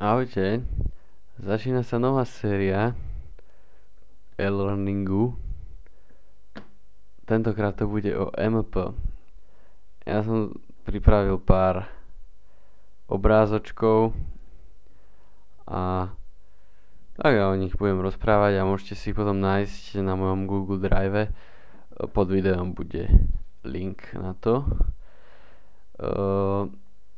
Ahojte, začína sa nová séria e-learningu. Tentokrát to bude o MP. Ja som pripravil pár obrázočkov a tak ja o nich budem rozprávať a môžete si ich potom nájsť na mojom Google Drive. Pod videom bude link na to.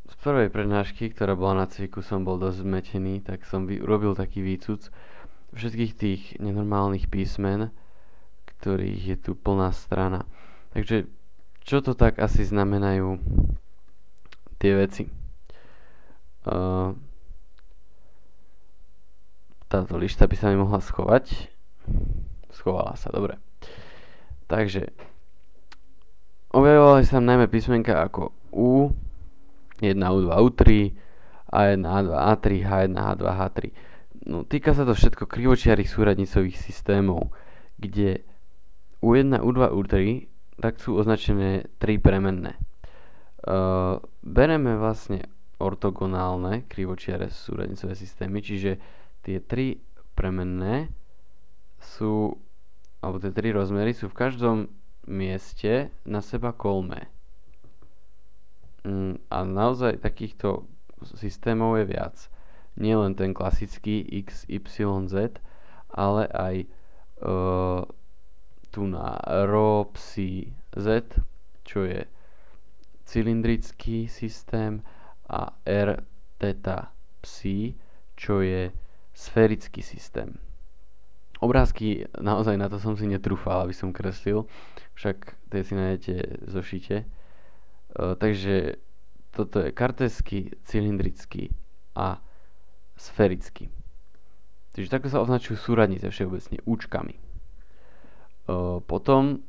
Z prvej prednášky, ktorá bola na cviku, som bol dosť zmetený, tak som urobil taký výcuc všetkých tých nenormálnych písmen, ktorých je tu plná strana. Takže čo to tak asi znamenajú tie veci? Táto lišta by sa mi mohla schovať. Schovala sa, dobre. Takže objavovali sa najmä písmenka ako U, 1, U2, U3, A1, A2, A3, H1, H2, H3. No, týka sa to všetko krivočiarých súradnicových systémov, kde U1, U2, U3 tak sú označené 3 premenné. Bereme vlastne ortogonálne krivočiare súradnicové systémy, čiže tie 3 premenné sú, alebo tie 3 rozmery sú v každom mieste na seba kolmé. A naozaj takýchto systémov je viac. Nie len ten klasický X, Y, Z, ale aj tu na Rho, Psi, Z, čo je cylindrický systém, a R, Theta, Psi, čo je sférický systém. Obrázky, naozaj na to som si netrúfal, aby som kreslil, však tie si nájdete v zošite. Takže toto je kartézsky, cylindrický a sférický. Takže takto sa označujú súradnice všeobecne účkami. Potom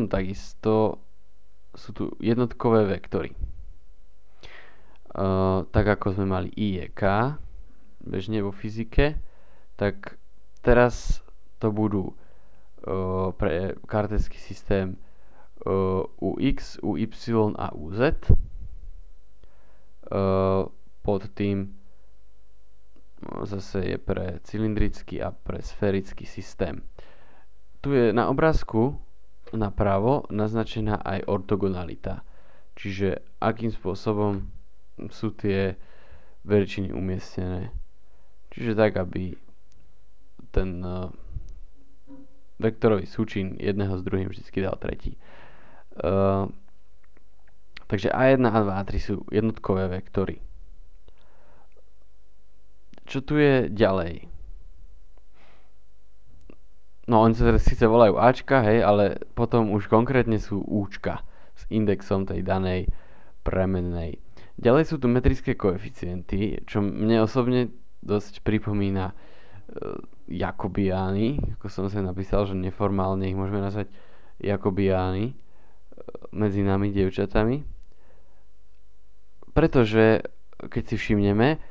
takisto sú tu jednotkové vektory. Tak ako sme mali I je K bežne vo fyzike, tak teraz to budú pre kartézsky systém UX, UY a UZ. Pod tým zase je pre cylindrický a pre sférický systém. Tu je na obrázku napravo naznačená aj ortogonalita, čiže akým spôsobom sú tie veličiny umiestnené. Čiže tak, aby ten vektorový súčin jedného s druhým vždy dal tretí. Takže A1, A2, A3 sú jednotkové vektory. Čo tu je ďalej? No, oni sa teraz síce volajú Ačka, hej, ale potom už konkrétne sú Účka s indexom tej danej premennej. Ďalej sú tu metrické koeficienty, čo mne osobne dosť pripomína Jakobiány, ako som sa napísal, že neformálne ich môžeme nazvať Jakobiány medzi nami, dievčatami. Pretože, keď si všimneme,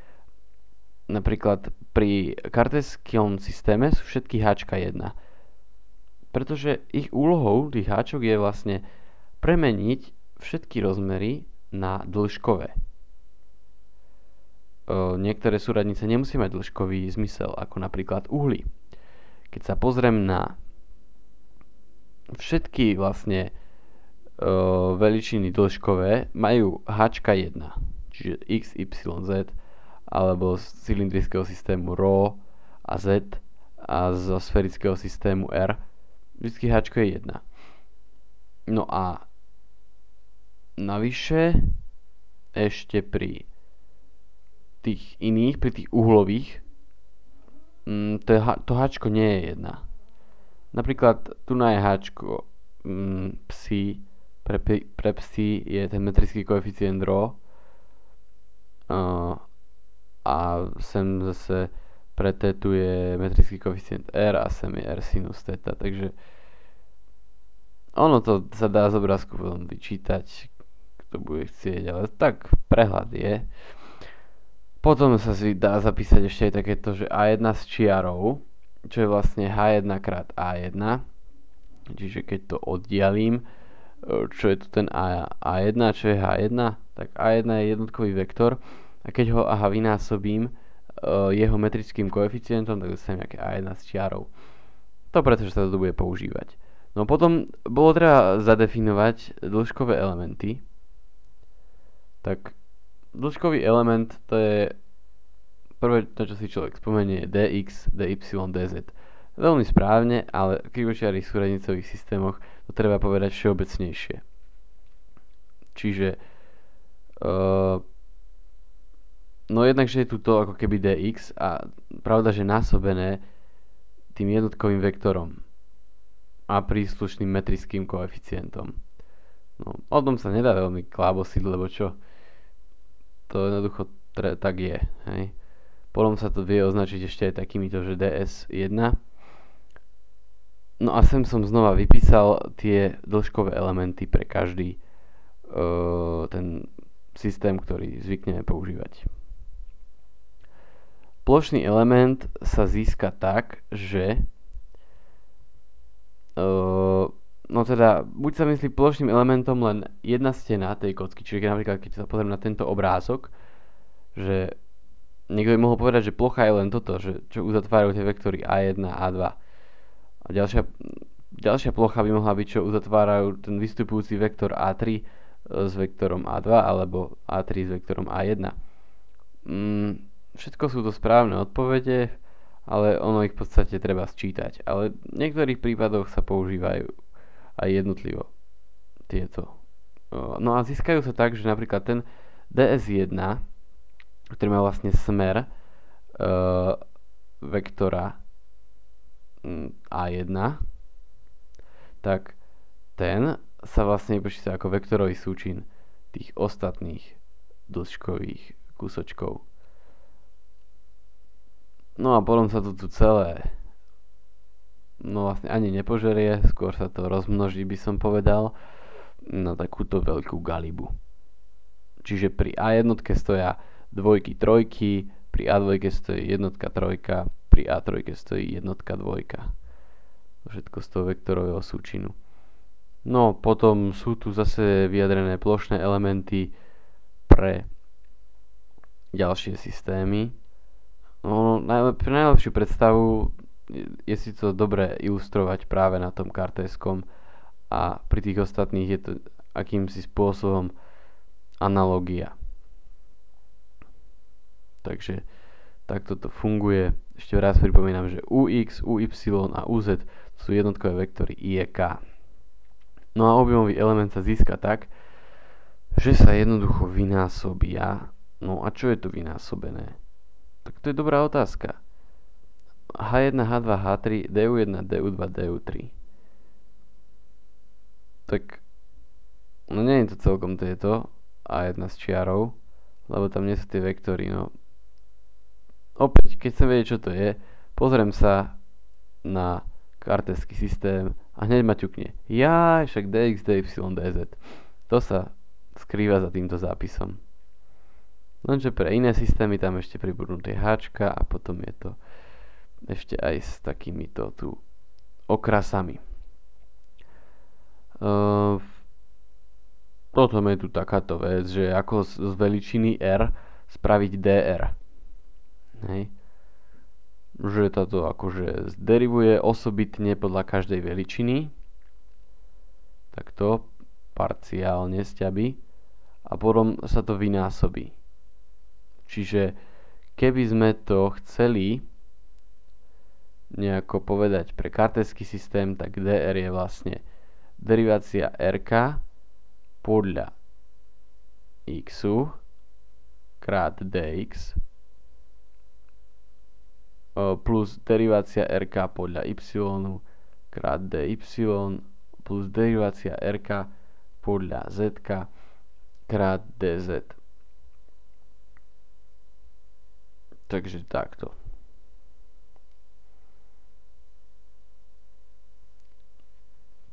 napríklad pri kartézskom systéme sú všetky háčka 1. Pretože ich úlohou tých háčok je vlastne premeniť všetky rozmery na dĺžkové. Niektoré súradnice nemusí mať dĺžkový zmysel, ako napríklad uhly. Keď sa pozriem na všetky vlastne veličiny dĺžkové, majú háčka 1, čiže X, Y, Z, alebo z cylindrického systému Rho a Z a zo sférického systému R. Vždycky háčko je 1. No a navyše ešte pri tých iných, pri tých uhlových, to háčko nie je 1. Napríklad tu na je háčko Psi, pre Psi je ten metrický koeficient Rho, a sem zase pre tetu je metrický koeficient R a sem je R sinus teta, takže ono to sa dá z obrázku potom vyčítať, kto bude chcieť, ale tak prehľad je. Potom sa si dá zapísať ešte aj takéto, že A1 s čiarou, čo je vlastne H1 krát A1, čiže keď to oddialím, čo je tu ten A1, čo je H1, tak A1 je jednotkový vektor, a keď ho vynásobím jeho metrickým koeficientom, tak dostanem nejaké A1 s čiarou. To preto, že sa to bude používať. No potom bolo treba zadefinovať dĺžkové elementy. Tak dĺžkový element to je prvé, to čo si človek spomenie, je dx, dy, dz. Veľmi správne, ale v krivočiarých súradnicových systémoch to treba povedať všeobecnejšie. Čiže no jednak, že je tu to ako keby dx a pravda, že násobené tým jednotkovým vektorom a príslušným metrickým koeficientom. No, o tom sa nedá veľmi klábosiť, lebo čo? To jednoducho tak je, hej. Potom sa to vie označiť ešte aj takýmito, že ds1. No a sem som znova vypísal tie dĺžkové elementy pre každý ten systém, ktorý zvykneme používať. Plošný element sa získa tak, že no teda, buď sa myslí plošným elementom len jedna stena tej kocky, čiže napríklad keď sa pozriem na tento obrázok, že niekto by mohol povedať, že plocha je len toto, že čo uzatvárajú tie vektory A1, A2. A ďalšia plocha by mohla byť, čo uzatvárajú ten vystupujúci vektor A3 s vektorom A2 alebo A3 s vektorom A1. Všetko sú to správne odpovede, ale ono ich v podstate treba sčítať. Ale v niektorých prípadoch sa používajú aj jednotlivo tieto. No a získajú sa tak, že napríklad ten ds1, ktorý má vlastne smer vektora A1, tak ten sa vlastne vypočíta ako vektorový súčin tých ostatných dĺžkových kúsočkov. No a potom sa to tu celé vlastne ani nepožerie, skôr sa to rozmnoží, by som povedal, na takúto veľkú galibu. Čiže pri A1 stoja dvojky, trojky, pri A2 stojí jednotka, trojka, pri A3 stojí jednotka, dvojka. Všetko z toho vektorového súčinu. No, potom sú tu zase vyjadrené plošné elementy pre ďalšie systémy. No, pre najlepšiu predstavu je si to dobre ilustrovať práve na tom kartéskom a pri tých ostatných je to akýmsi spôsobom analogia. Takže takto to funguje. Ešte raz pripomínam, že ux, uy a uz sú jednotkové vektory i, k. No a objemový element sa získa tak, že sa jednoducho vynásobia. No a čo je tu vynásobené? Tak to je dobrá otázka. H1, H2, H3, DU1, DU2, DU3. Tak, no nie je to celkom tieto A1 s čiarou, lebo tam nie sú tie vektory, no. Opäť, keď chcem vedieť, čo to je, pozriem sa na kartézsky systém a hneď ma ťukne. Však dx, dy, dz. To sa skrýva za týmto zápisom. Lenže pre iné systémy tam ešte pribudnú tie háčka a potom je to ešte aj s takýmito tu okrasami. Potom je tu takáto vec, že ako z veličiny r spraviť dr. Hej. Že táto akože derivuje osobitne podľa každej veličiny. Takto parciálne sťaby a potom sa to vynásobí. Čiže keby sme to chceli nejako povedať pre kartézsky systém, tak dr je vlastne derivácia rk podľa xu krát dx plus derivácia rk podľa y krát dy plus derivácia rk podľa zk krát dz. Takže takto.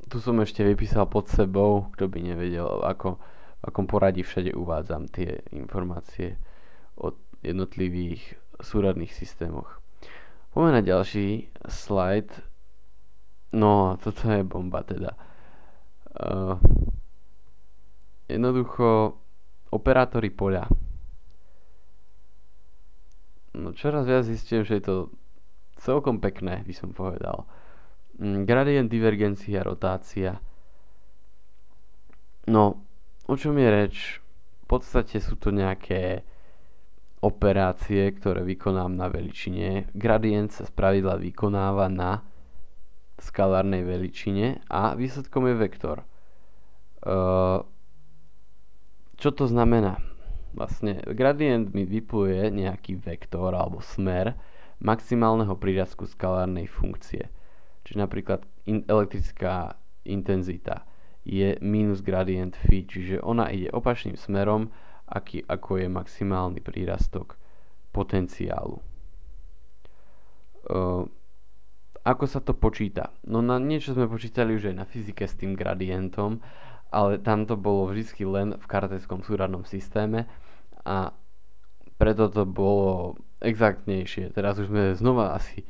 Tu som ešte vypísal pod sebou, kto by nevedel, v akom poradí všade uvádzam tie informácie o jednotlivých súradných systémoch. Poďme na ďalší slajd. No, toto je bomba teda. Jednoducho, operátory poľa. No čoraz viac zistím, že je to celkom pekné, by som povedal. Gradient, divergencia, rotácia. No, o čom je reč? V podstate sú to nejaké operácie, ktoré vykonám na veličine. Gradient sa spravidla vykonáva na skalárnej veličine a výsledkom je vektor. Čo to znamená? Vlastne gradient mi vypluje nejaký vektor alebo smer maximálneho prírastku skalárnej funkcie. Čiže napríklad elektrická intenzita je minus gradient phi, čiže ona ide opačným smerom, ako je maximálny prírastok potenciálu. Ako sa to počíta? No na niečo sme počítali už aj na fyzike s tým gradientom, ale tam to bolo vždy len v kartéskom súradnom systéme a preto to bolo exaktnejšie. Teraz už sme znova asi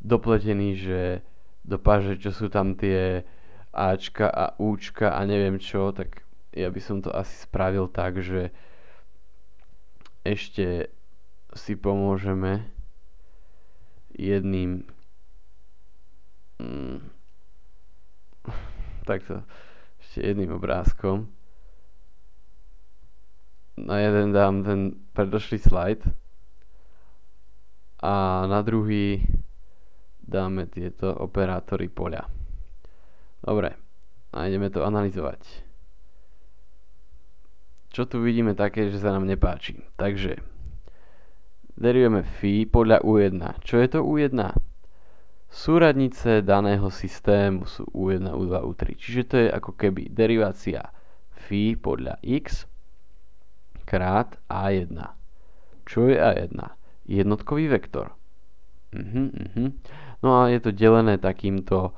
dopletení, že do paže, čo sú tam tie Ačka a Účka a neviem čo, tak ja by som to asi spravil tak, že ešte si pomôžeme jedným takto ešte jedným obrázkom. Na jeden dám ten predošlý slajd a na druhý dáme tieto operátory poľa. Dobre, a ideme to analyzovať. Čo tu vidíme také, že sa nám nepáči? Takže derivujeme phi podľa U1. Čo je to U1? Súradnice daného systému sú U1, U2, U3. Čiže to je ako keby derivácia phi podľa x krát A1. Čo je A1? Jednotkový vektor. No a je to delené takýmto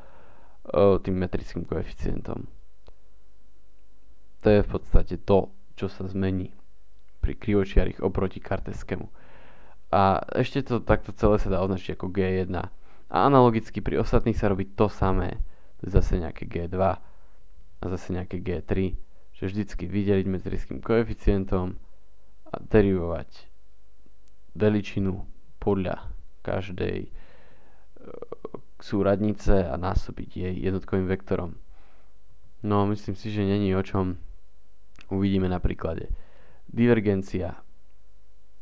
tým metrickým koeficientom. To je v podstate to, čo sa zmení pri krivočiarich oproti kartéskému. A ešte to takto celé sa dá označiť ako G1. A analogicky pri ostatných sa robí to samé. To je zase nejaké G2 a zase nejaké G3. Že vždycky vydeliť metrickým koeficientom a derivovať veličinu podľa každej súradnice a násobiť jej jednotkovým vektorom. No, myslím si, že není o čom. Uvidíme na príklade. Divergencia.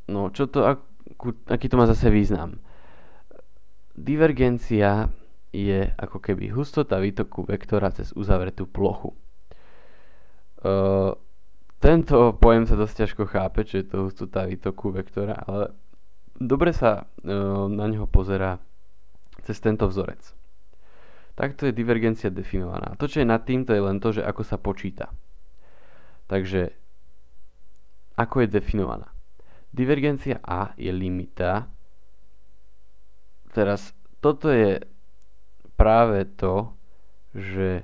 No, čo to, aký to má zase význam? Divergencia je ako keby hustota výtoku vektora cez uzavretú plochu. Tento pojem sa dosť ťažko chápe, čo je to hustota výtoku vektora, ale dobre sa na neho pozerá cez tento vzorec. Takto je divergencia definovaná. To, čo je nad tým, to je len to, že ako sa počíta. Takže, ako je definovaná? Divergencia A je limita. Teraz, toto je práve to, že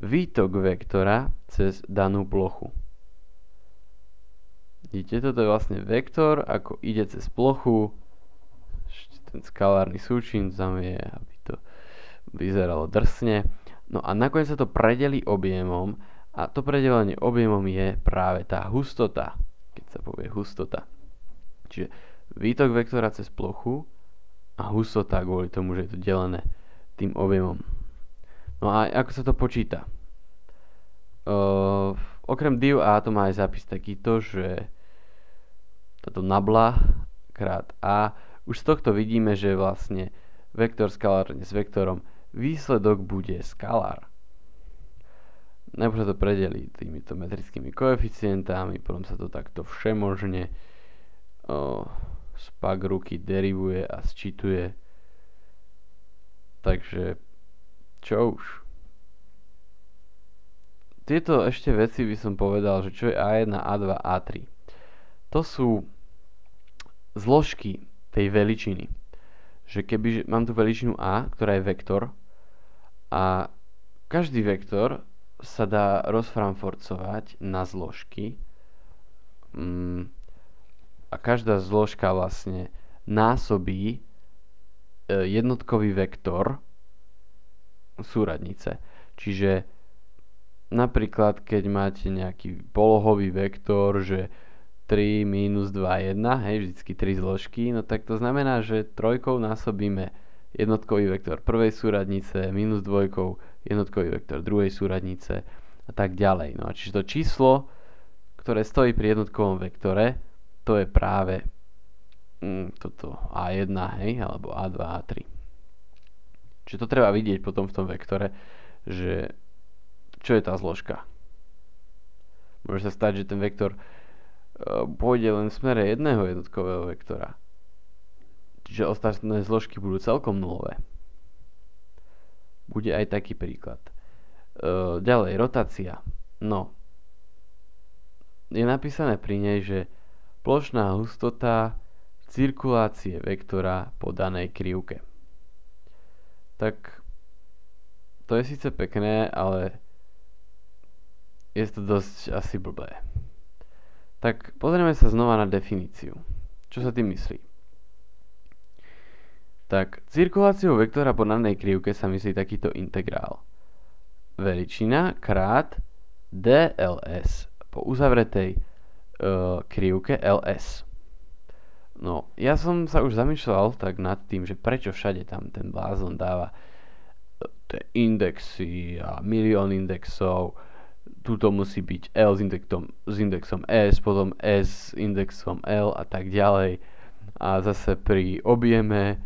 výtok vektora cez danú plochu. Vidíte, toto je vlastne vektor, ako ide cez plochu. Ten skalárny súčin tam je, aby to vyzeralo drsne. No a nakoniec sa to predelí objemom a to predelenie objemom je práve tá hustota, keď sa povie hustota. Čiže výtok vektora cez plochu a hustota kvôli tomu, že je to delené tým objemom. No a ako sa to počíta? Okrem div A to má aj zápis takýto, že toto nabla krát A. Už z tohto vidíme, že vlastne vektor skalárne s vektorom výsledok bude skalár. Najprv sa to predelí týmito metrickými koeficientami, potom sa to takto všemožne spak ruky derivuje a sčítuje. Takže čo už? Tieto ešte veci by som povedal, že čo je A1, A2, A3. To sú zložky tej veličiny. Že keby mám tu veličinu A, ktorá je vektor a každý vektor sa dá rozframforcovať na zložky a každá zložka vlastne násobí jednotkový vektor súradnice. Čiže napríklad, keď máte nejaký polohový vektor, že 3 minus 2, 1, hej, vždycky 3 zložky, no tak to znamená, že trojkou násobíme jednotkový vektor prvej súradnice minus dvojkou jednotkový vektor druhej súradnice a tak ďalej. No a čiže to číslo, ktoré stojí pri jednotkovom vektore, to je práve toto A1, hej, alebo A2, A3. Čiže to treba vidieť potom v tom vektore, že čo je tá zložka. Môže sa stať, že ten vektor pôjde len v smere jedného jednotkového vektora. Čiže ostatné zložky budú celkom nulové. Bude aj taký príklad. Ďalej, rotácia. No, je napísané pri nej, že plošná hustota cirkulácie vektora po danej krivke. Tak to je síce pekné, ale je to dosť asi blbé. Tak pozrieme sa znova na definíciu. Čo sa tým myslí? Tak cirkuláciou vektora po danej krivke sa myslí takýto integrál. Veličina krát dls po uzavretej krivke ls. No, ja som sa už zamýšľal tak nad tým, že prečo všade tam ten blázon dáva tie indexy a milión indexov. Tuto musí byť L s indexom S, potom S s indexom L a tak ďalej. A zase pri objeme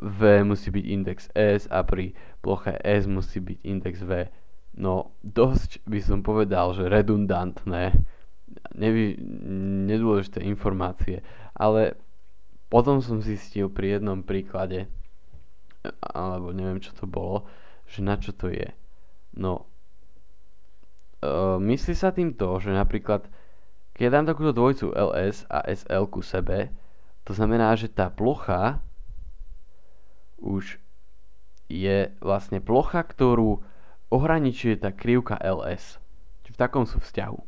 V musí byť index S a pri ploche S musí byť index V. No, dosť by som povedal, že redundantné, nedôležité informácie, ale potom som zistil pri jednom príklade, alebo neviem čo to bolo, že na čo to je. No, myslí sa tým to, že napríklad keď dám takúto dvojcu LS a SL ku sebe, to znamená, že tá plocha už je vlastne plocha, ktorú ohraničuje tá krivka LS. Čiže v takom sú vzťahu.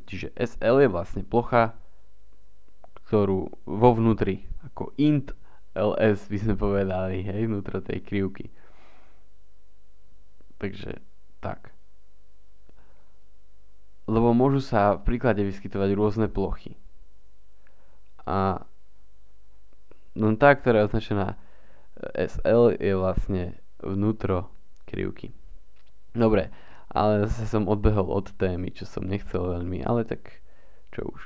Čiže SL je vlastne plocha, ktorú vo vnútri, ako int LS by sme povedali, hej, vnútro tej krivky. Takže tak. Lebo môžu sa v príklade vyskytovať rôzne plochy. A len tá, ktorá je označená SL, je vlastne vnútro krivky. Dobre, ale zase som odbehol od témy, čo som nechcel veľmi, ale tak čo už.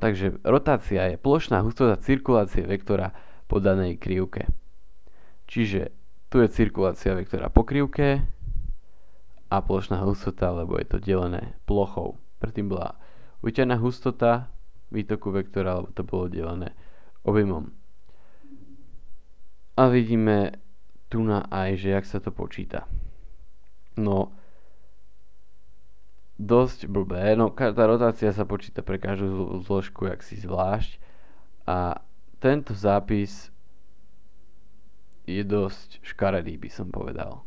Takže rotácia je plošná hustota cirkulácie vektora po danej krivke. Čiže tu je cirkulácia vektora po krivke a plošná hustota, lebo je to delené plochou. Predtým bola uťaná hustota výtoku vektora, lebo to bolo delené objemom. A vidíme tu na aj, že jak sa to počíta. No, dosť blbé. No, tá rotácia sa počíta pre každú zložku jak si zvlášť. A tento zápis je dosť škaredý, by som povedal.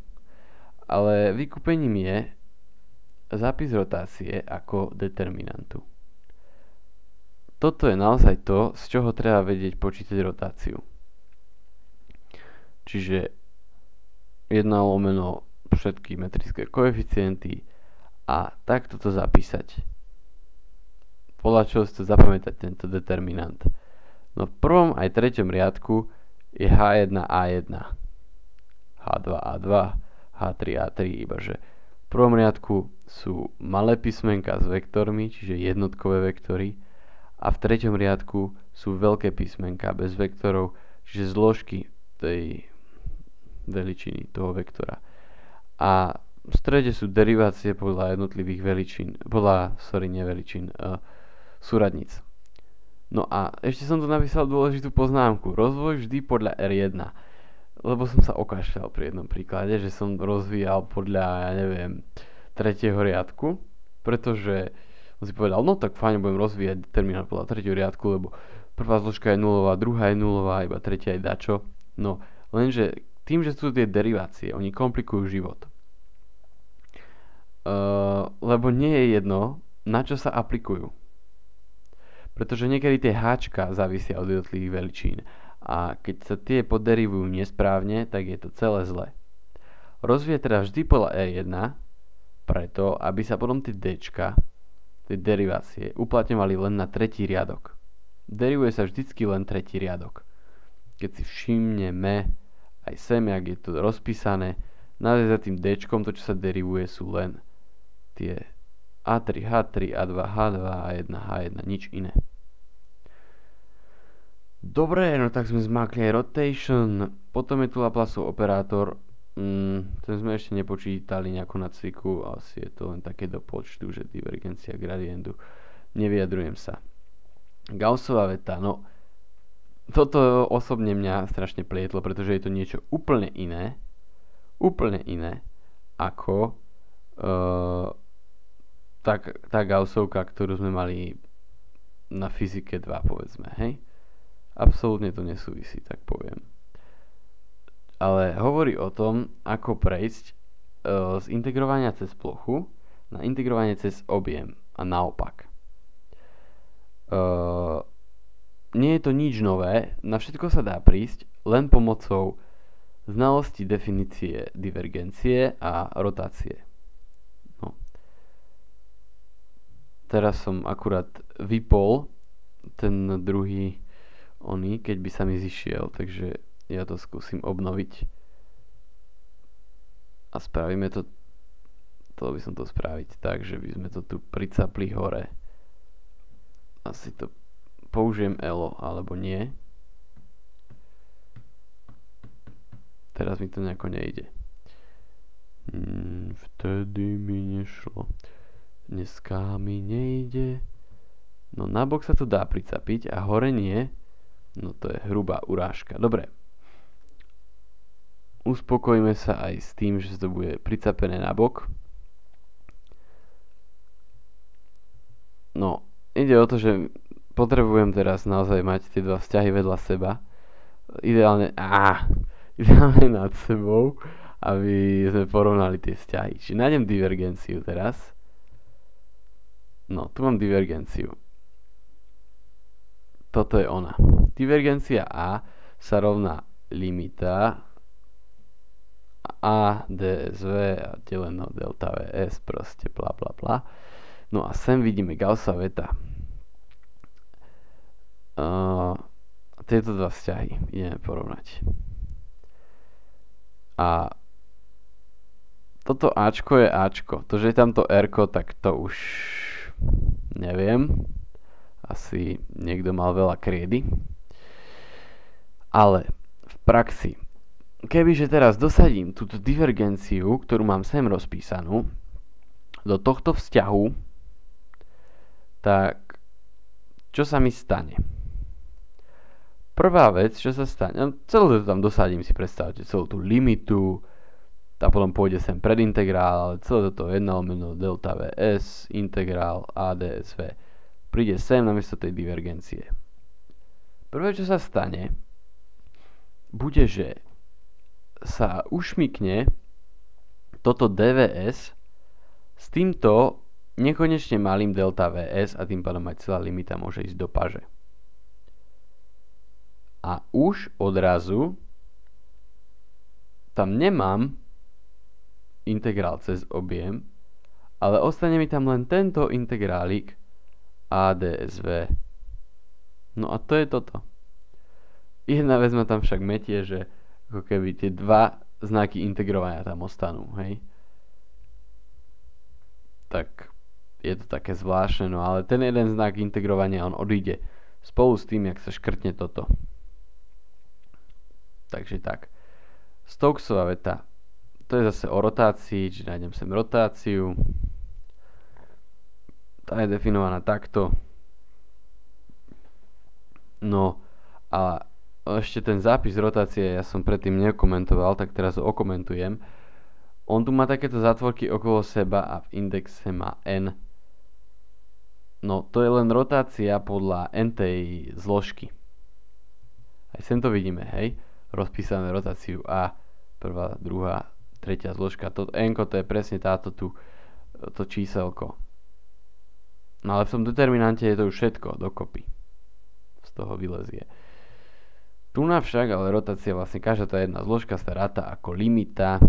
Ale vykúpením je zápis rotácie ako determinantu. Toto je naozaj to, z čoho treba vedieť počítať rotáciu. Čiže 1 lomeno všetky metrické koeficienty a takto to zapísať. Podľa čoho si to zapamätať tento determinant. No v prvom aj treťom riadku je H1 A1, H2 A2, H3 A3, ibaže v prvom riadku sú malé písmenka s vektormi, čiže jednotkové vektory, a v treťom riadku sú veľké písmenka bez vektorov, čiže zložky tej veličiny toho vektora. A v strede sú derivácie podľa jednotlivých veličín, súradníc. No a ešte som tu napísal dôležitú poznámku. Rozvoj vždy podľa R1. Lebo som sa okašľal pri jednom príklade, že som rozvíjal podľa, ja neviem, tretieho riadku, pretože som si povedal, no tak fajne, budem rozvíjať determinant podľa tretieho riadku, lebo prvá zložka je nulová, druhá je nulová, iba tretia je dačo. No, lenže tým, že sú tie derivácie, oni komplikujú život. Lebo nie je jedno, na čo sa aplikujú. Pretože niekedy tie háčka závisia od jednotlivých veličín. A keď sa tie podderivujú nesprávne, tak je to celé zle. Rozvíje teda vždy podľa R1, preto aby sa potom tie Dčka tej derivácie uplatňovali len na tretí riadok. Derivuje sa vždycky len tretí riadok. Keď si všimneme aj sem, jak je to rozpísané, naozaj za tým D, to čo sa derivuje sú len tie A3, H3, A2, H2, A1, H1, nič iné. Dobre, no tak sme zmákli aj rotation, potom je tu Laplaceov operátor, ten sme ešte nepočítali nejako na cviku, asi je to len také do počtu, že divergencia gradientu, nevyjadrujem sa. Gaussova veta, no toto osobne mňa strašne plietlo, pretože je to niečo úplne iné ako tá Gaussovka, ktorú sme mali na fyzike 2, povedzme, hej? Absolútne to nesúvisí, tak poviem. Ale hovorí o tom, ako prejsť z integrovania cez plochu na integrovanie cez objem a naopak. Nie je to nič nové, na všetko sa dá prísť len pomocou znalosti definície divergencie a rotácie. No. Teraz som akurát vypol ten druhý keď by sa mi zišiel, takže ja to skúsim obnoviť a spravíme to, by som to spraviť tak, že by sme to tu pricapli hore. Asi to použijem ELO, alebo nie. Teraz mi to nejako nejde. Vtedy mi nešlo. Dneska mi nejde. No nabok sa to dá pricapiť a hore nie. No to je hrubá urážka. Dobre. Uspokojíme sa aj s tým, že to bude pricapené nabok. No, ide o to, že potrebujem teraz naozaj mať tie dva vzťahy vedľa seba. Ideálne nad sebou, aby sme porovnali tie vzťahy. Čiže nájdem divergenciu teraz. No, tu mám divergenciu. Toto je ona. Divergencia A sa rovná limita A dsv a deleno delta vs, proste bla bla bla. No a sem vidíme Gaussova veta. Tieto dva vzťahy ideme porovnať. A toto Ačko je Ačko. To, že je tam to Rko, tak to už neviem. Asi niekto mal veľa kriedy. Ale v praxi, kebyže teraz dosadím túto divergenciu, ktorú mám sem rozpísanú, do tohto vzťahu, tak čo sa mi stane? Prvá vec, čo sa stane, celé to tam dosadím, si predstavte, celú tú limitu, a potom pôjde sem predintegrál, ale celé toto 1 lomeno delta vs, integrál a dsv. Príde sem namiesto tej divergencie. Prvé, čo sa stane, bude, že sa ušmykne toto dvs s týmto nekonečne malým delta vs a tým pádom aj celá limita môže ísť do paže. A už odrazu tam nemám integrál cez objem, ale ostane mi tam len tento integrálik a dsv. No a to je toto. Jedna vec ma tam však metie, že ako keby tie dva znaky integrovania tam ostanú, hej. Tak je to také zvláštne, no ale ten jeden znak integrovania on odíde spolu s tým, jak sa škrtne toto. Takže tak. Stokesova veta. To je zase o rotácii, čiže nájdem sem rotáciu. Tá je definovaná takto. No a ešte ten zápis rotácie ja som predtým nekomentoval, tak teraz ho okomentujem. On tu má takéto zátvorky okolo seba a v indexe má n. No to je len rotácia podľa n-tej zložky. Aj sem to vidíme, hej? Rozpísané rotáciu A, prvá, druhá, tretia zložka. To n-ko to je presne to číselko. No ale v tom determinante je to už všetko dokopy. Z toho vylezie. Tu však, ale rotácia vlastne každá tá jedna zložka sa ráta ako limita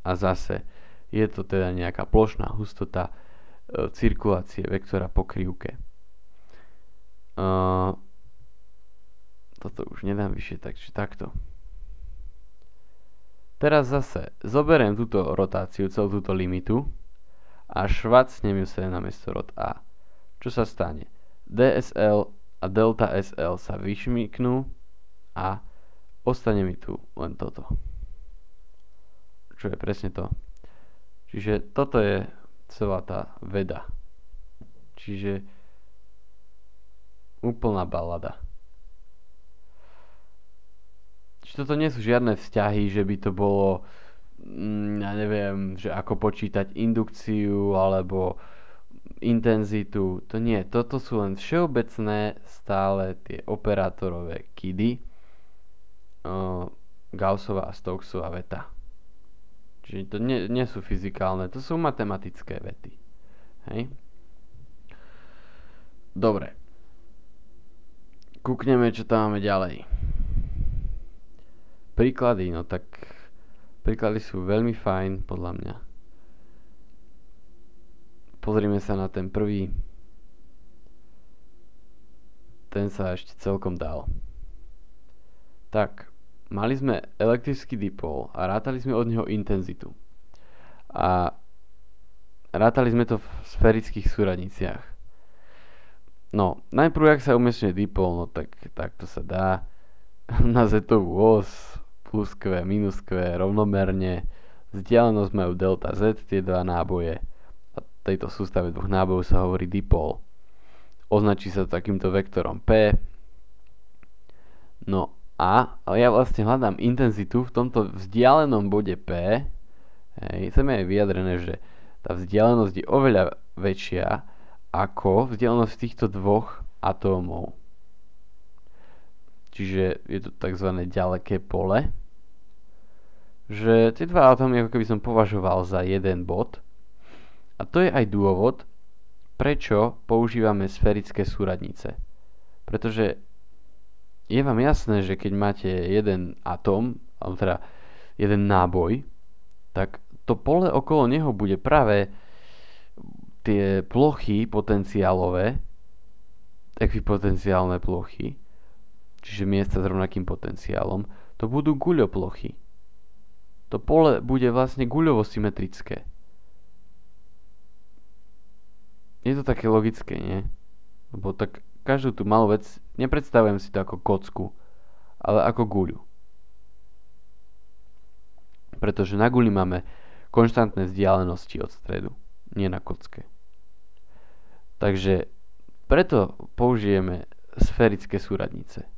a zase je to teda nejaká plošná hustota cirkulácie vektora po krivke. Toto už nedám vyššie, takže takto. Teraz zase zoberiem túto rotáciu, celú túto limitu a švacnem ju sem namiesto rod A. Čo sa stane? DSL a delta SL sa vyšmyknú a ostane mi tu len toto. Čo je presne to. Čiže toto je celá tá veda. Čiže úplná balada. Čiže toto nie sú žiadne vzťahy, že by to bolo, ja neviem, že ako počítať indukciu alebo intenzitu. To nie. Toto sú len všeobecné stále tie operátorové kidy. Gaussova a Stokesova veta. Čiže to nie sú fyzikálne, to sú matematické vety. Hej? Dobre. Kúkneme, čo tam máme ďalej. Príklady, no tak príklady sú veľmi fajn, podľa mňa. Pozrime sa na ten prvý. Ten sa ešte celkom dal. Tak, mali sme elektrický dipol a rátali sme od neho intenzitu. A rátali sme to v sferických súradniciach. No, najprv, ak sa umiestňuje dipol, no tak to sa dá na z-ovú os, plus Q, minus Q, rovnomerne. Vzdialenosť majú delta Z, tie dva náboje. A tejto sústave dvoch nábojov sa hovorí dipol. Označí sa takýmto vektorom P. No ale ja vlastne hľadám intenzitu v tomto vzdialenom bode P. Hej, sem je vyjadrené, že tá vzdialenosť je oveľa väčšia ako vzdialenosť týchto dvoch atómov. Čiže je to tzv. Ďaleké pole. Že tie dva atómy ako keby som považoval za jeden bod. A to je aj dôvod, prečo používame sferické súradnice. Pretože je vám jasné, že keď máte jeden atóm, alebo teda jeden náboj, tak to pole okolo neho bude práve tie plochy potenciálové, ekvipotenciálne plochy, čiže miesta s rovnakým potenciálom, to budú guľoplochy. To pole bude vlastne guľovo symetrické. Je to také logické, nie? Lebo tak každú tú malú vec, nepredstavujem si to ako kocku, ale ako guľu. Pretože na guľi máme konštantné vzdialenosti od stredu, nie na kocke. Takže preto použijeme sferické súradnice.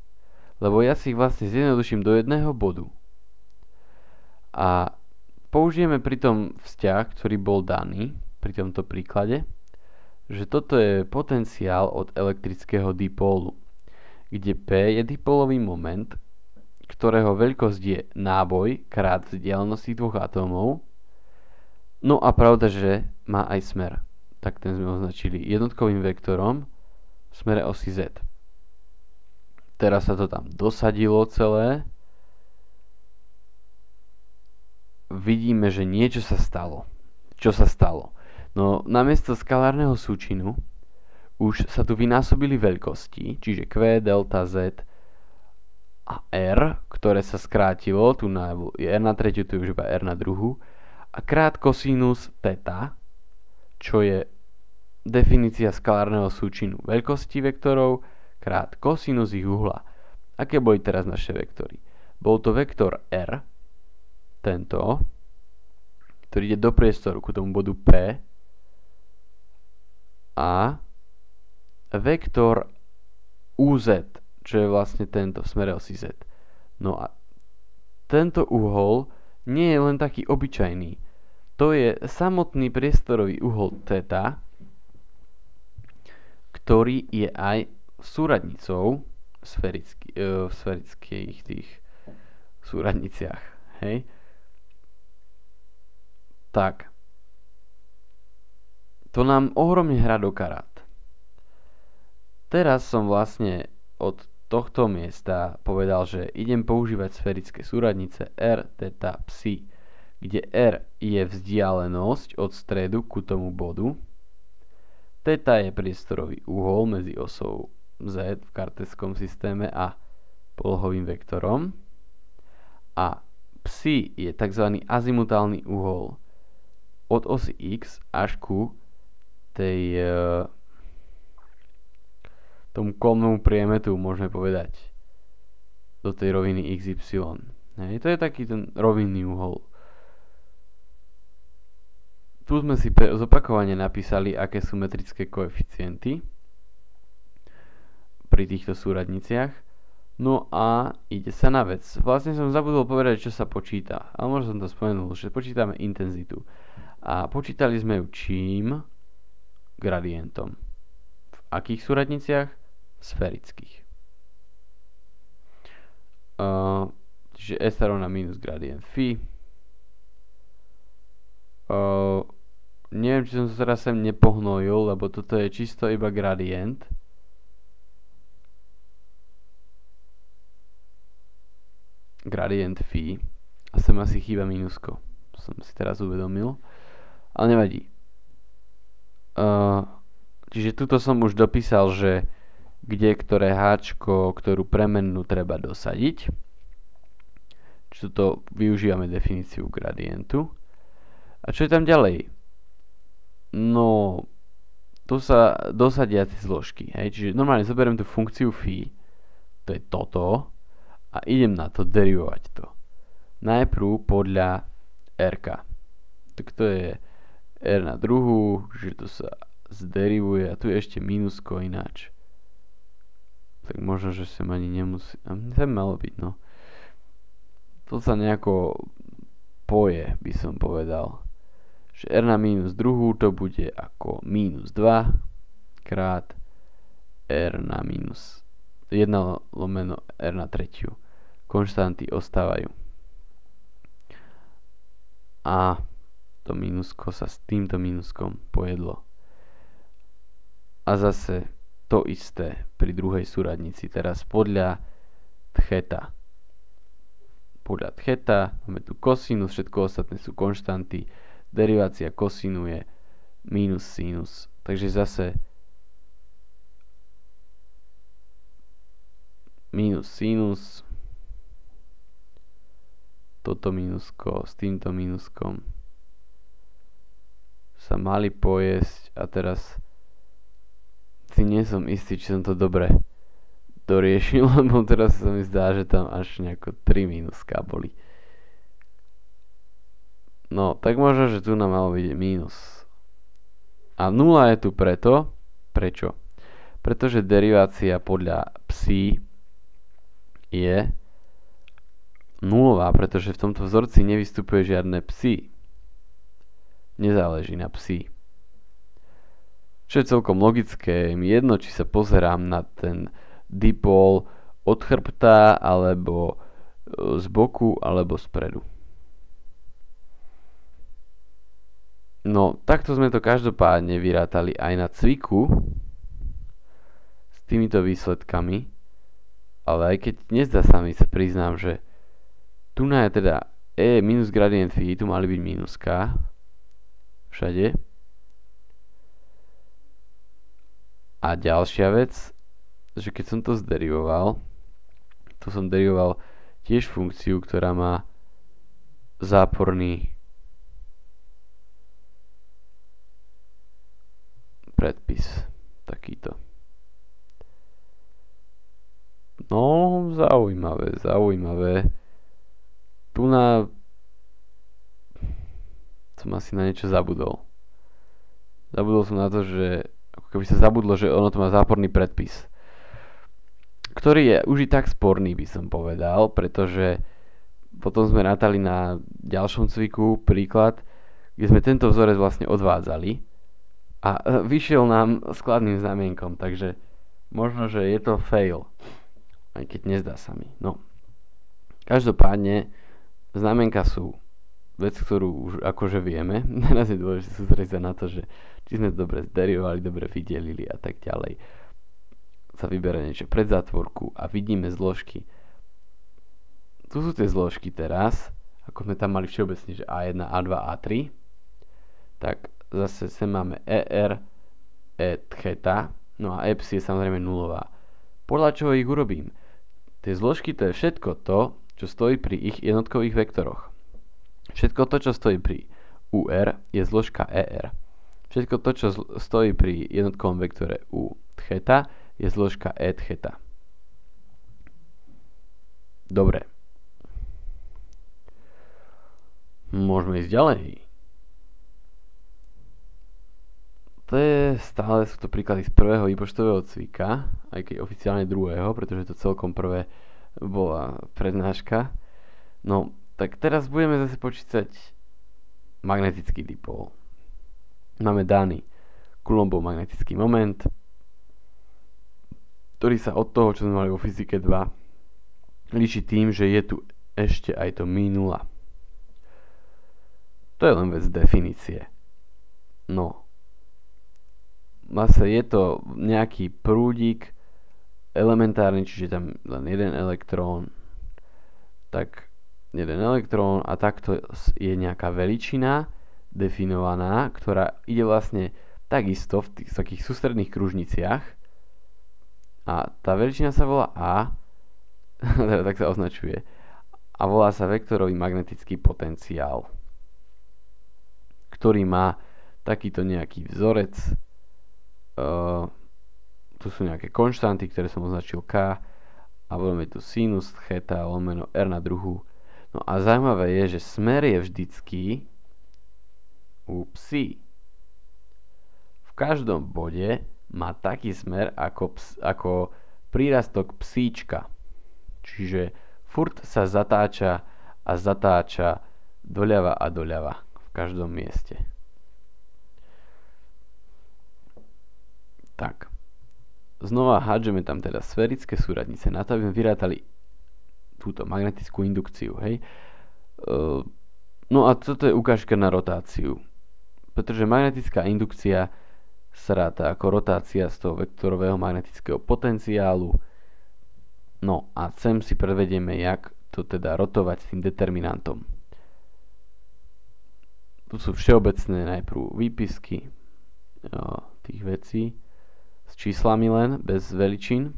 Lebo ja si ich vlastne zjednoduším do jedného bodu. A použijeme pritom vzťah, ktorý bol daný pri tomto príklade, že toto je potenciál od elektrického dipólu, kde P je dipólový moment, ktorého veľkosť je náboj krát vzdialenosť tých dvoch atómov. No a pravda, že má aj smer. Tak ten sme označili jednotkovým vektorom v smere osy Z. Teraz sa to tam dosadilo celé. Vidíme, že niečo sa stalo. Čo sa stalo? No, namiesto skalárneho súčinu už sa tu vynásobili veľkosti, čiže Q, delta, Z a R, ktoré sa skrátilo, tu na R na tretiu, tu je už iba R na druhu, a krát kosinus θ, čo je definícia skalárneho súčinu veľkosti vektorov krát kosinus ich uhla. Aké boli teraz naše vektory? Bol to vektor R, tento, ktorý ide do priestoru ku tomu bodu P, a vektor UZ, čo je vlastne tento v smere osy Z. No a tento uhol nie je len taký obyčajný. To je samotný priestorový uhol θ, ktorý je aj súradnicou v sferických tých súradniciach. Hej? Tak. To nám ohromne hrá do karát. Teraz som vlastne od tohto miesta povedal, že idem používať sferické súradnice R, θ, psi, kde R je vzdialenosť od stredu ku tomu bodu Theta je priestorový uhol medzi osou Z v kartéskom systéme a polohovým vektorom. A psi je tzv. Azimutálny uhol od osy X až ku tomu kolnému priemetu, môžeme povedať, do tej roviny XY. Hej, to je taký ten rovinný uhol. Tu sme si zopakovane napísali, aké sú metrické koeficienty pri týchto súradniciach. No a ide sa na vec. Vlastne som zabudol povedať, čo sa počíta. Ale možno som to spomenul, že počítame intenzitu. A počítali sme ju čím? Gradientom. V akých súradniciach? Sferických. Čiže S sa rovná minus gradient phi. Neviem, či som sa teraz sem nepohnojil, lebo toto je čisto iba gradient. Gradient phi. A sem asi chýba mínusko. To som si teraz uvedomil. Ale nevadí. Čiže tuto som už dopísal, že kde ktoré háčko, ktorú premennú treba dosadiť. Čiže tuto využívame definíciu gradientu. A čo je tam ďalej? No, tu sa dosadia tie zložky. Hej? Čiže normálne zoberiem tú funkciu phi, to je toto, a idem na to derivovať to. Najprv podľa r-ka. Tak to je r na druhú, že to sa zderivuje a tu je ešte mínusko ináč. Tak možno, že sem ani nemusí. Sem malo byť, no. To sa nejako poje, by som povedal. Že r na minus druhú to bude ako minus 2 krát r na minus 1 lomeno r na tretiu. Konštanty ostávajú. A to mínusko sa s týmto mínuskom pojedlo. A zase to isté pri druhej súradnici. Teraz podľa theta. Podľa theta máme tu kosinus, všetko ostatné sú konštanty. Derivácia kosinu je minus sinus. Takže zase minus sinus. Toto mínusko s týmto mínuskom sa mali pojesť a teraz si nie som istý, či som to dobre doriešil, lebo teraz sa mi zdá, že tam až nejako 3 mínuska boli. No, tak možno, že tu nám malo byť mínus. A 0 je tu preto. Prečo? Pretože derivácia podľa psi je nulová, pretože v tomto vzorci nevystupuje žiadne psi. Nezáleží na psi. Čo je celkom logické, je mi jedno, či sa pozerám na ten dipol od chrbta, alebo z boku, alebo spredu. No, takto sme to každopádne vyrátali aj na cviku s týmito výsledkami, ale aj keď nezdá sa mi, sa priznám, že tu je teda e minus gradient phi, tu mali byť minus k všade. A ďalšia vec, že keď som to zderivoval, tu som derivoval tiež funkciu, ktorá má záporný predpis. Takýto. No, zaujímavé. Tu som asi na niečo zabudol. Zabudol som na to, že ako keby sa zabudlo, že ono to má záporný predpis. Ktorý je už i tak sporný, by som povedal, pretože potom sme rátali na ďalšom cviku príklad, kde sme tento vzorec vlastne odvádzali a vyšiel nám skladným znamienkom, takže možno, že je to fail, aj keď nezdá sa mi. No, každopádne znamienka sú vec, ktorú už akože vieme. Teraz je dôležité sústrediť sa na to, že či sme to dobre zderivovali, dobre vydelili a tak ďalej. Sa vyberá niečo pred zátvorku a vidíme zložky. Tu sú tie zložky teraz, ako sme tam mali všeobecne, že A1, A2, A3. Tak zase sem máme ER, e theta, no a e psi je samozrejme nulová. Podľa čoho ich urobím? Tie zložky to je všetko to, čo stojí pri ich jednotkových vektoroch. Všetko to, čo stojí pri UR, je zložka ER. Všetko to, čo stojí pri jednotkovom vektore U theta, je zložka E theta. Dobre. Môžeme ísť ďalej. Stále sú to príklady z prvého výpočtového cvika, aj keď oficiálne druhého, pretože to celkom prvé bola prednáška. No, tak teraz budeme zase počítať magnetický dipol. Máme daný Coulombov magnetický moment, ktorý sa od toho, čo sme mali vo fyzike 2, líši tým, že je tu ešte aj to -0. To je len vec definície. No, zase je to nejaký prúdik elementárny, čiže tam len jeden elektrón, tak jeden elektrón a takto je nejaká veličina definovaná, ktorá ide vlastne takisto v tých takých sústredných kružniciach a tá veličina sa volá A, tak sa označuje, a volá sa vektorový magnetický potenciál, ktorý má takýto nejaký vzorec. Tu sú nejaké konštanty, ktoré som označil K a budeme tu sinus theta lomeno R na druhu. No a zaujímavé je, že smer je vždycky u psi. V každom bode má taký smer ako prírastok psíčka. Čiže furt sa zatáča a zatáča doľava a doľava v každom mieste. Tak, znova hádžeme tam teda sférické súradnice na to, aby sme vyrátali túto magnetickú indukciu, hej. No a toto je ukážka na rotáciu, pretože magnetická indukcia sa ráta ako rotácia z toho vektorového magnetického potenciálu. No a sem si prevedieme, jak to teda rotovať s tým determinantom. Tu sú všeobecné najprv výpisky tých vecí s číslami len, bez veličín.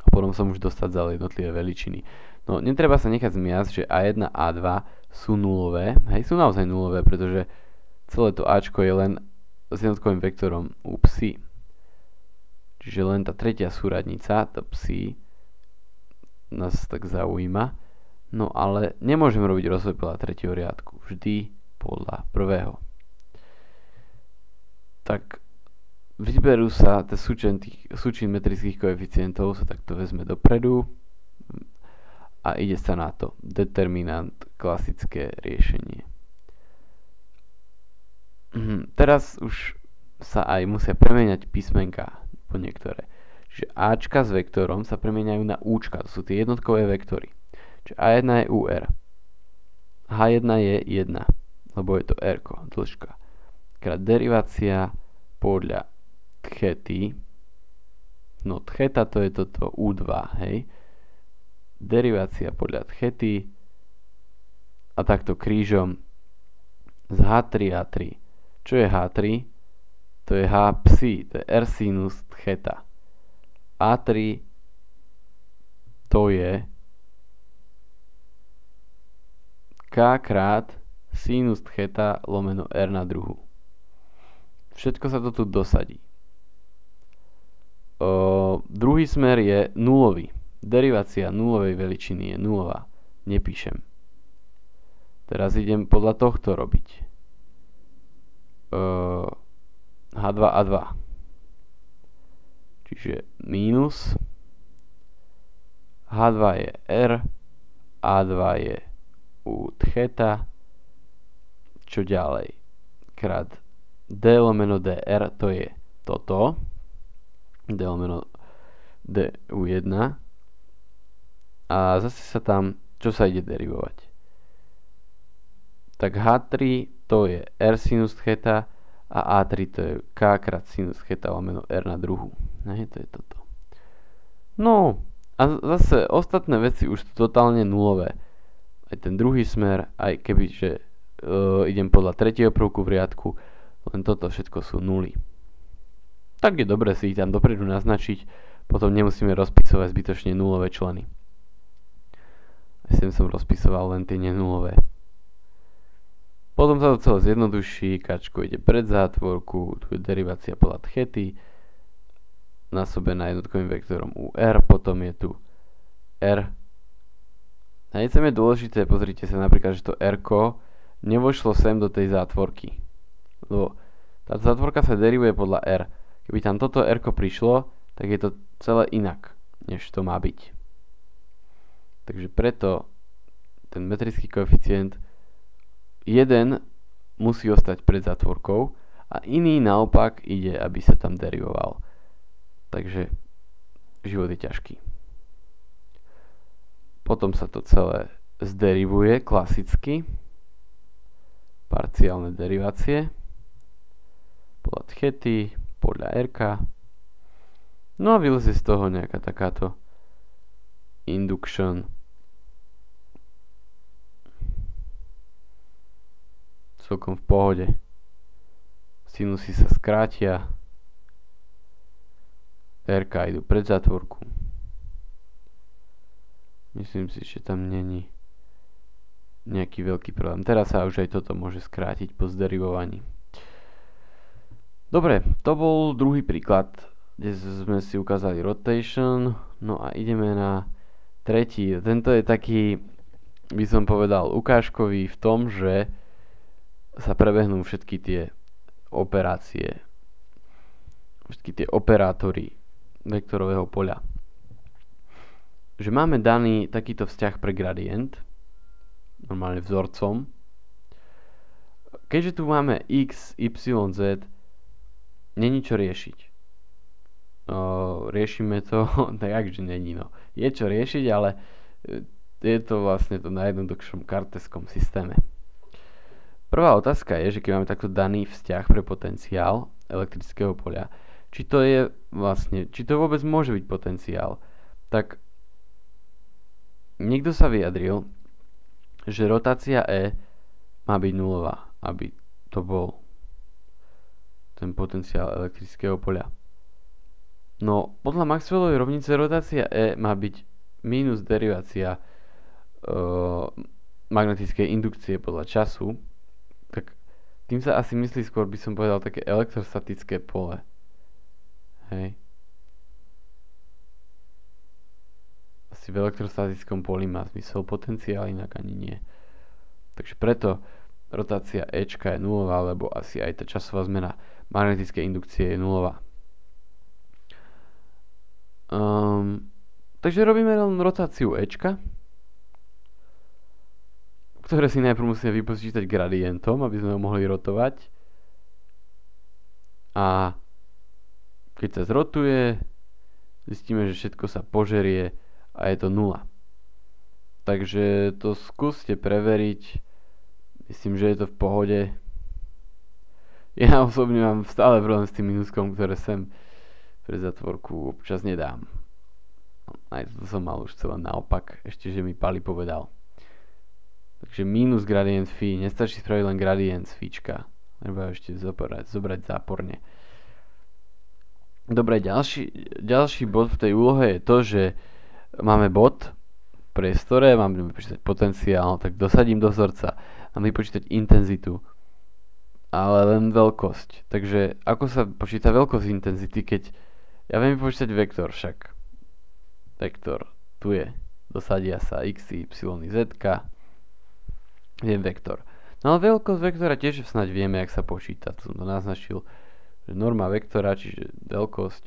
A potom sa už dostať za jednotlivé veličiny. No, netreba sa nechať zmiasť, že A1 a A2 sú nulové. Hej, sú naozaj nulové, pretože celé to Ačko je len s jednotkovým vektorom u psi. Čiže len tá tretia súradnica, tá psi, nás tak zaujíma. No ale nemôžem robiť rozvoj podľa tretieho riadku. Vždy podľa prvého. Tak vyberú sa tie súčin metrických koeficientov, sa takto vezme dopredu a ide sa na to. Determinant, klasické riešenie. Teraz už sa aj musia premieňať písmenka po niektoré. Čiže Ačka s vektorom sa premieňajú na Účka, to sú tie jednotkové vektory. Čiže A1 je UR. H1 je 1, lebo je to R, dĺžka. Krát derivácia podľa thety. No theta to je toto U2, hej. Derivácia podľa thety a takto krížom z H3 A3. Čo je H3? To je H psi, to je R sinus theta. A3 to je K krát sinus theta lomeno R na druhu. Všetko sa to tu dosadí. Druhý smer je nulový. Derivácia nulovej veličiny je nulová. Nepíšem. Teraz idem podľa tohto robiť. H2 A2. Čiže mínus. H2 je R. A2 je u theta. Čo ďalej? Krát D lomeno DR, to je toto. D lomeno D u1. A zase sa tam, čo sa ide derivovať? Tak H3 to je R sinus theta a A3 to je K krát sinus theta lomeno R na druhu. Ne, to je toto. No, a zase ostatné veci už sú totálne nulové. Aj ten druhý smer, aj keby, že idem podľa tretieho prvku v riadku, len toto všetko sú nuly. tak je dobre si ich tam dopredu naznačiť, potom nemusíme rozpisovať zbytočne nulové členy. Sem som rozpisoval len tie nenulové. Potom sa to celé zjednoduší, kačko ide pred zátvorku, tu je derivácia podľa tchety, násobená jednotkovým vektorom UR, potom je tu R. A sem je dôležité, pozrite sa napríklad, že to R nevošlo sem do tej zátvorky. Lebo tá zátvorka sa derivuje podľa R. Keby tam toto R prišlo, tak je to celé inak, než to má byť. Takže preto ten metrický koeficient jeden musí ostať pred zátvorkou a iný naopak ide, aby sa tam derivoval. Takže život je ťažký. Potom sa to celé zderivuje klasicky. Parciálne derivácie. Podľa tchety, podľa RK. No a vylezie z toho nejaká takáto induction. Celkom v pohode. Sinusy sa skrátia. RK idú pred zátvorku. Myslím si, že tam není nejaký veľký problém. Teraz sa už aj toto môže skrátiť po zderivovaní. Dobre, to bol druhý príklad, kde sme si ukázali rotation. No a ideme na tretí. Tento je taký, by som povedal, ukážkový v tom, že sa prebehnú všetky tie operácie, všetky tie operátory vektorového poľa. Že máme daný takýto vzťah pre gradient, normálne vzorcom. Keďže tu máme x, y, z, není čo riešiť. Riešime to, tak akže není, no. Je čo riešiť, ale je to vlastne to najjednoduchšom karteskom systéme. Prvá otázka je, že keď máme takto daný vzťah pre potenciál elektrického poľa, či to vôbec môže byť potenciál, tak niekto sa vyjadril, že rotácia E má byť nulová, aby to bol ten potenciál elektrického poľa. No, podľa Maxwellovej rovnice rotácia E má byť mínus derivácia magnetickej indukcie podľa času, tak tým sa asi myslí skôr, by som povedal, také elektrostatické pole. Hej. Asi v elektrostatickom poli má zmysel potenciál, inak ani nie. Takže preto rotácia Ečka je nulová, lebo asi aj tá časová zmena magnetickej indukcie je nulová. Takže robíme len rotáciu Ečka, ktoré si najprv musíme vypočítať gradientom, aby sme ho mohli rotovať. A keď sa zrotuje, zistíme, že všetko sa požerie a je to 0. Takže to skúste preveriť. Myslím, že je to v pohode. Ja osobne mám stále problém s tým minuskom, ktoré sem pre zatvorku občas nedám. Aj to som mal už celé naopak, ešte že mi Pali povedal. Takže minus gradient phi, nestačí spraviť len gradient z fička. Treba ešte zobrať záporne. Dobre, ďalší bod v tej úlohe je to, že máme bod v priestore, máme vypočítať potenciál, tak dosadím do vzorca. Mám vypočítať intenzitu, ale len veľkosť. Takže ako sa počíta veľkosť intenzity, keď ja viem vypočítať vektor však. Vektor, tu je. Dosadia sa x, y, z. Viem vektor. No ale veľkosť vektora tiež snáď vieme, jak sa počíta. To som to naznačil, že norma vektora, čiže veľkosť.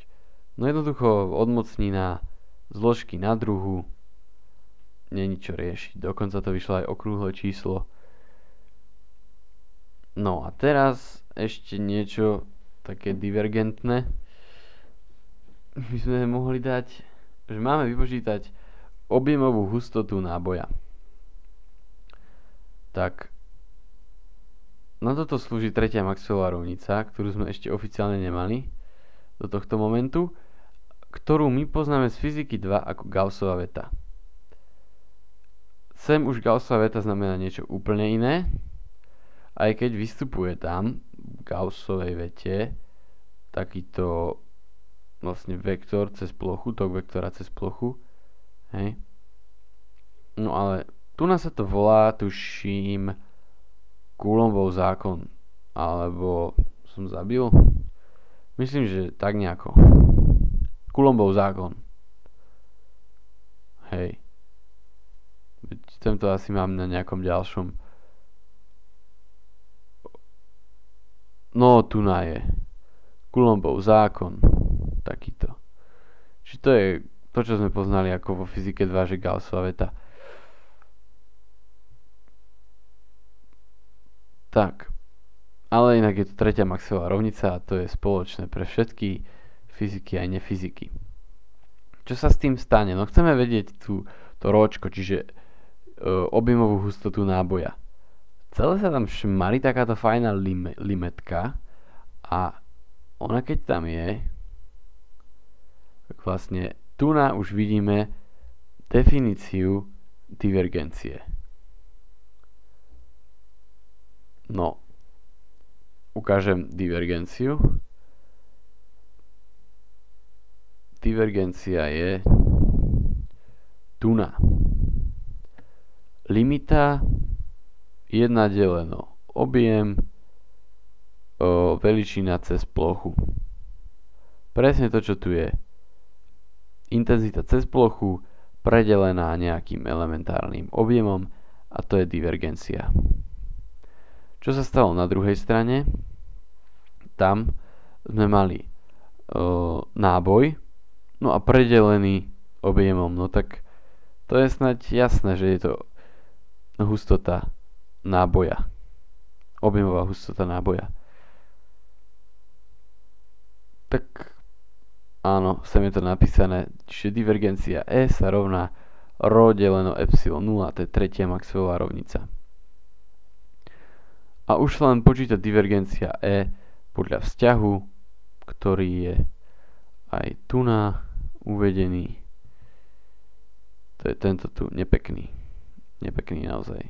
No jednoducho odmocnina zložky na druhu. Není čo riešiť. Dokonca to vyšlo aj okrúhle číslo. No a teraz ešte niečo také divergentné. My sme mohli dať, že máme vypočítať objemovú hustotu náboja. Tak na toto slúži tretia Maxwellová rovnica, ktorú sme ešte oficiálne nemali do tohto momentu, ktorú my poznáme z fyziky 2 ako Gaussova veta. Sem už Gaussova veta znamená niečo úplne iné, aj keď vystupuje tam v Gaussovej vete takýto vlastne vektor cez plochu, tok vektora cez plochu. Hej. No ale tu nás sa to volá, tuším, Coulombov zákon. Alebo som zabil? Myslím, že tak nejako. Coulombov zákon. Hej. Tento asi mám na nejakom ďalšom. No, tu na je. Coulombov zákon. Takýto. Čiže to je to, čo sme poznali ako vo fyzike 2, že Gaussova veta. Tak. Ale inak je to tretia Maxwellová rovnica a to je spoločné pre všetky fyziky aj nefyziky. Čo sa s tým stane? No chceme vedieť to róčko, čiže objemovú hustotu náboja. Celé sa tam šmarí takáto fajná limetka a ona keď tam je, tak vlastne tu už vidíme definíciu divergencie. No, ukážem divergenciu. Divergencia je tuna. Limita 1 deleno objem veličina cez plochu. Presne to, čo tu je. Intenzita cez plochu predelená nejakým elementárnym objemom a to je divergencia. Čo sa stalo na druhej strane? Tam sme mali náboj, no a predelený objemom. No tak to je snáď jasné, že je to hustota náboja. Objemová hustota náboja. Tak áno, sem je to napísané, čiže divergencia E sa rovná ρ deleno epsilon 0, to je tretia Maxwellová rovnica. A už sa len počíta divergencia E podľa vzťahu, ktorý je aj tu uvedený. To je tento tu, nepekný. Nepekný naozaj.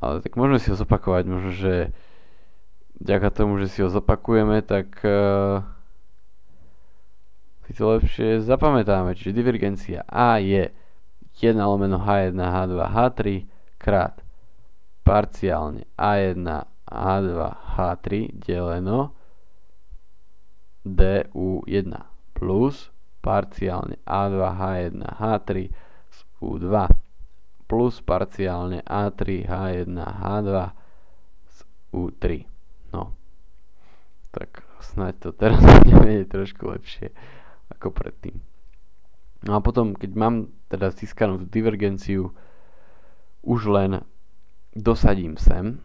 Ale tak môžeme si ho zopakovať, možno, že vďaka tomu, že si ho zopakujeme, tak si to lepšie zapamätáme. Čiže divergencia A je 1 lomeno H1, H2, H3 krát parciálne A1, H2, H3 deleno DU1 plus parciálne A2, H1, H3 z U2 plus parciálne A3, H1, H2 z U3. No, tak snáď to teraz budeme vedieť trošku lepšie ako predtým. No a potom, keď mám teda získanú tú divergenciu, už len dosadím sem,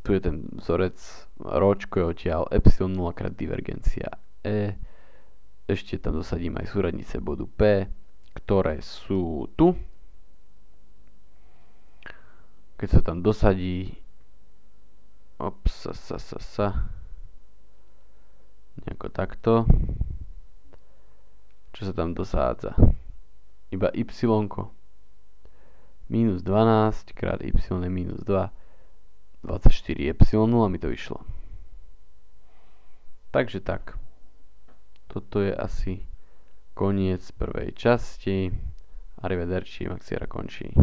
tu je ten vzorec, róčko je odtiaľ, epsilon 0 krát divergencia E, ešte tam dosadím aj súradnice bodu P, ktoré sú tu. Keď sa tam dosadí, nejako takto, čo sa tam dosádza? Iba y, minus 12 krát y je minus 2, 24 epsilon 0 mi to vyšlo. Takže tak. Toto je asi koniec prvej časti. Arrivederci, Maxiera končí.